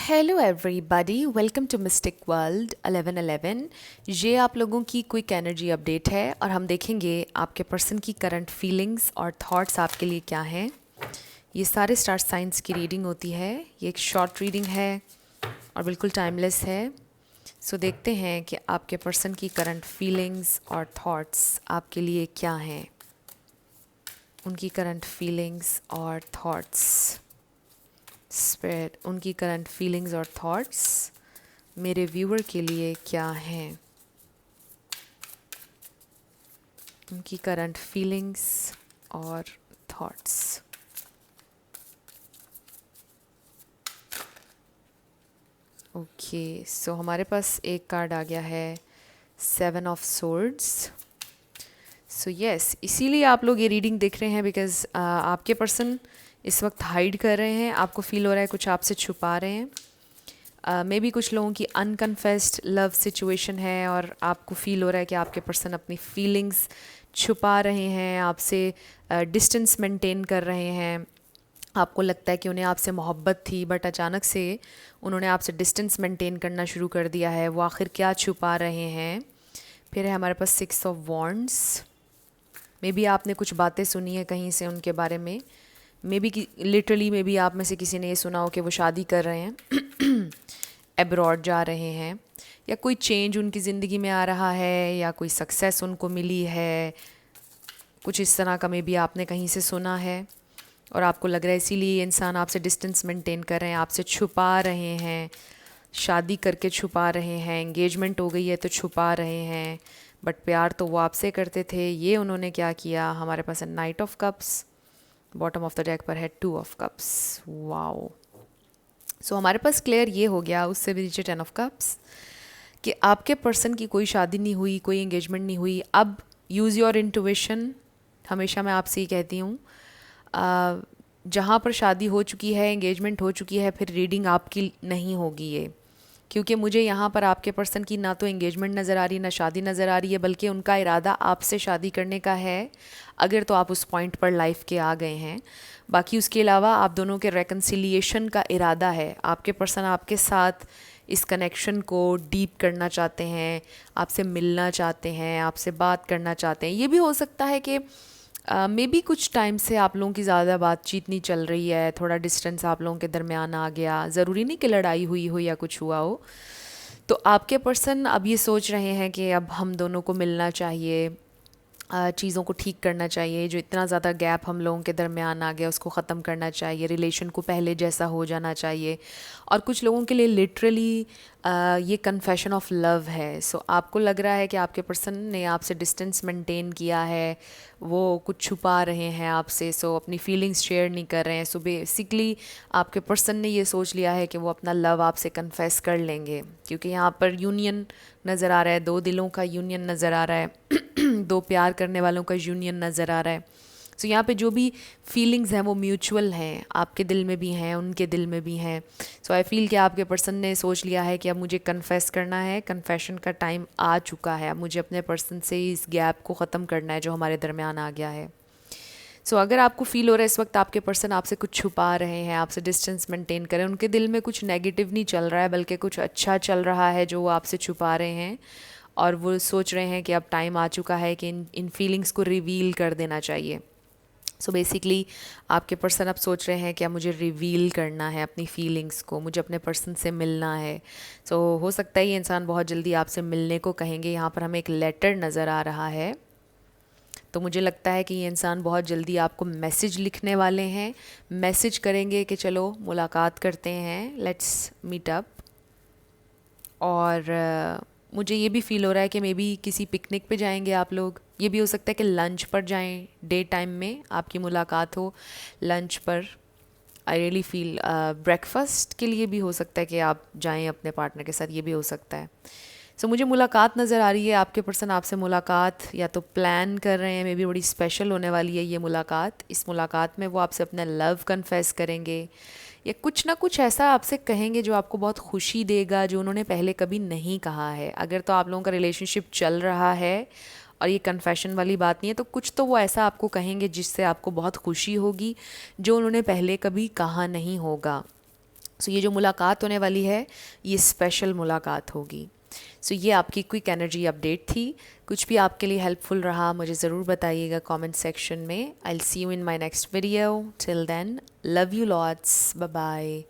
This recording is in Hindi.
Hello everybody, welcome to mystic world 1111। ये आप लोगों की क्विक एनर्जी अपडेट है और हम देखेंगे आपके पर्सन की करंट फीलिंग्स और थॉट्स आपके लिए क्या हैं। ये सारे स्टार साइंस की रीडिंग होती है। ये एक शॉर्ट रीडिंग है और बिल्कुल टाइमलेस है। सो देखते हैं कि आपके पर्सन की करंट फीलिंग्स और थॉट्स आपके लिए क्या हैं। उनकी करंट फीलिंग्स और थॉट्स, स्पिरिट, उनकी करंट फीलिंग्स और थॉट्स मेरे व्यूअर के लिए क्या हैं। उनकी करंट फीलिंग्स और थॉट्स। ओके, सो हमारे पास एक कार्ड आ गया है, 7 ऑफ सोर्ड्स। सो यस, इसीलिए आप लोग ये रीडिंग देख रहे हैं बिकॉज आपके पर्सन इस वक्त हाइड कर रहे हैं। आपको फील हो रहा है कुछ आपसे छुपा रहे हैं। मे बी कुछ लोगों की अनकन्फेस्ड लव सिचुएशन है और आपको फील हो रहा है कि आपके पर्सन अपनी फीलिंग्स छुपा रहे हैं, आपसे डिस्टेंस मेंटेन कर रहे हैं। आपको लगता है कि उन्हें आपसे मोहब्बत थी बट अचानक से उन्होंने आपसे डिस्टेंस मेंटेन करना शुरू कर दिया है। वो आखिर क्या छुपा रहे हैं। फिर है हमारे पास 6 ऑफ वॉन्ड्स। मे बी आपने कुछ बातें सुनी है कहीं से उनके बारे में। May be literally may be आप में से किसी ने ये सुना हो कि वो शादी कर रहे हैं, एब्रॉड जा रहे हैं, या कोई चेंज उनकी ज़िंदगी में आ रहा है, या कोई सक्सेस उनको मिली है। कुछ इस तरह का मे बी आपने कहीं से सुना है और आपको लग रहा है इसीलिए ये इंसान आपसे डिस्टेंस मेंटेन कर रहे हैं, आपसे छुपा रहे हैं, शादी करके छुपा रहे हैं, एंगेजमेंट हो गई है तो छुपा रहे हैं। बट प्यार तो वो आपसे करते थे। ये उन्होंने क्या किया। हमारे पास है night of cups, bottom of the deck पर है 2 ऑफ कप्स। वाओ। सो हमारे पास क्लियर ये हो गया, उससे भी नीचे 10 ऑफ कप्स, कि आपके पर्सन की कोई शादी नहीं हुई, कोई एंगेजमेंट नहीं हुई। अब यूज़ योर इंटुइशन। हमेशा मैं आपसे ही कहती हूँ, जहाँ पर शादी हो चुकी है, एंगेजमेंट हो चुकी है, फिर रीडिंग आपकी नहीं होगी ये। क्योंकि मुझे यहाँ पर आपके पर्सन की ना तो एंगेजमेंट नज़र आ रही है, ना शादी नज़र आ रही है, बल्कि उनका इरादा आपसे शादी करने का है, अगर तो आप उस पॉइंट पर लाइफ के आ गए हैं। बाकी उसके अलावा आप दोनों के रेकन्सिलिएशन का इरादा है। आपके पर्सन आपके साथ इस कनेक्शन को डीप करना चाहते हैं, आपसे मिलना चाहते हैं, आपसे बात करना चाहते हैं। ये भी हो सकता है कि मे बी कुछ टाइम से आप लोगों की ज़्यादा बातचीत नहीं चल रही है, थोड़ा डिस्टेंस आप लोगों के दरमियान आ गया। ज़रूरी नहीं कि लड़ाई हुई हो या कुछ हुआ हो। तो आपके पर्सन अब ये सोच रहे हैं कि अब हम दोनों को मिलना चाहिए, चीज़ों को ठीक करना चाहिए। जो इतना ज़्यादा गैप हम लोगों के दरमियान आ गया उसको ख़त्म करना चाहिए, रिलेशन को पहले जैसा हो जाना चाहिए। और कुछ लोगों के लिए लिटरली ये कन्फेशन ऑफ लव है। सो आपको लग रहा है कि आपके पर्सन ने आपसे डिस्टेंस मेंटेन किया है, वो कुछ छुपा रहे हैं आपसे, सो अपनी फीलिंग्स शेयर नहीं कर रहे हैं। सो बेसिकली आपके पर्सन ने ये सोच लिया है कि वो अपना लव आपसे कन्फेस कर लेंगे, क्योंकि यहाँ पर यूनियन नज़र आ रहा है, दो दिलों का यूनियन नज़र आ रहा है, दो प्यार करने वालों का यूनियन नज़र आ रहा है। सो यहाँ पे जो भी फीलिंग्स हैं वो म्यूचुअल हैं, आपके दिल में भी हैं, उनके दिल में भी हैं। सो आई फील कि आपके पर्सन ने सोच लिया है कि अब मुझे कन्फेस करना है, कन्फेशन का टाइम आ चुका है, अब मुझे अपने पर्सन से इस गैप को ख़त्म करना है जो हमारे दरमियान आ गया है। सो अगर आपको फील हो रहा है इस वक्त आपके पर्सन आपसे कुछ छुपा रहे हैं, आपसे डिस्टेंस मेंटेन करें, उनके दिल में कुछ नेगेटिव नहीं चल रहा है बल्कि कुछ अच्छा चल रहा है जो वो आपसे छुपा रहे हैं, और वो सोच रहे हैं कि अब टाइम आ चुका है कि इन फीलिंग्स को रिवील कर देना चाहिए। सो बेसिकली आपके पर्सन अब सोच रहे हैं कि अब मुझे रिवील करना है अपनी फीलिंग्स को, मुझे अपने पर्सन से मिलना है। सो हो सकता है ये इंसान बहुत जल्दी आपसे मिलने को कहेंगे। यहाँ पर हमें एक लेटर नज़र आ रहा है, तो मुझे लगता है कि ये इंसान बहुत जल्दी आपको मैसेज लिखने वाले हैं, मैसेज करेंगे कि चलो मुलाकात करते हैं, लेट्स मीट अप। और मुझे ये भी फील हो रहा है कि मे बी किसी पिकनिक पे जाएंगे आप लोग। ये भी हो सकता है कि लंच पर जाएं, डे टाइम में आपकी मुलाकात हो लंच पर। आई रियली फील ब्रेकफास्ट के लिए भी हो सकता है कि आप जाएं अपने पार्टनर के साथ, ये भी हो सकता है। सो मुझे मुलाकात नज़र आ रही है, आपके पर्सन आपसे मुलाकात या तो प्लान कर रहे हैं, मे बी बड़ी स्पेशल होने वाली है ये मुलाकात। इस मुलाकात में वो आपसे अपना लव कन्फेस करेंगे या कुछ ना कुछ ऐसा आपसे कहेंगे जो आपको बहुत खुशी देगा, जो उन्होंने पहले कभी नहीं कहा है। अगर तो आप लोगों का रिलेशनशिप चल रहा है और ये कन्फेशन वाली बात नहीं है, तो कुछ तो वो ऐसा आपको कहेंगे जिससे आपको बहुत खुशी होगी, जो उन्होंने पहले कभी कहा नहीं होगा। सो ये जो मुलाकात होने वाली है ये स्पेशल मुलाकात होगी। सो ये आपकी क्विक एनर्जी अपडेट थी। कुछ भी आपके लिए हेल्पफुल रहा मुझे ज़रूर बताइएगा कमेंट सेक्शन में। I will see you in my next video. Till then, love you lots, bye bye.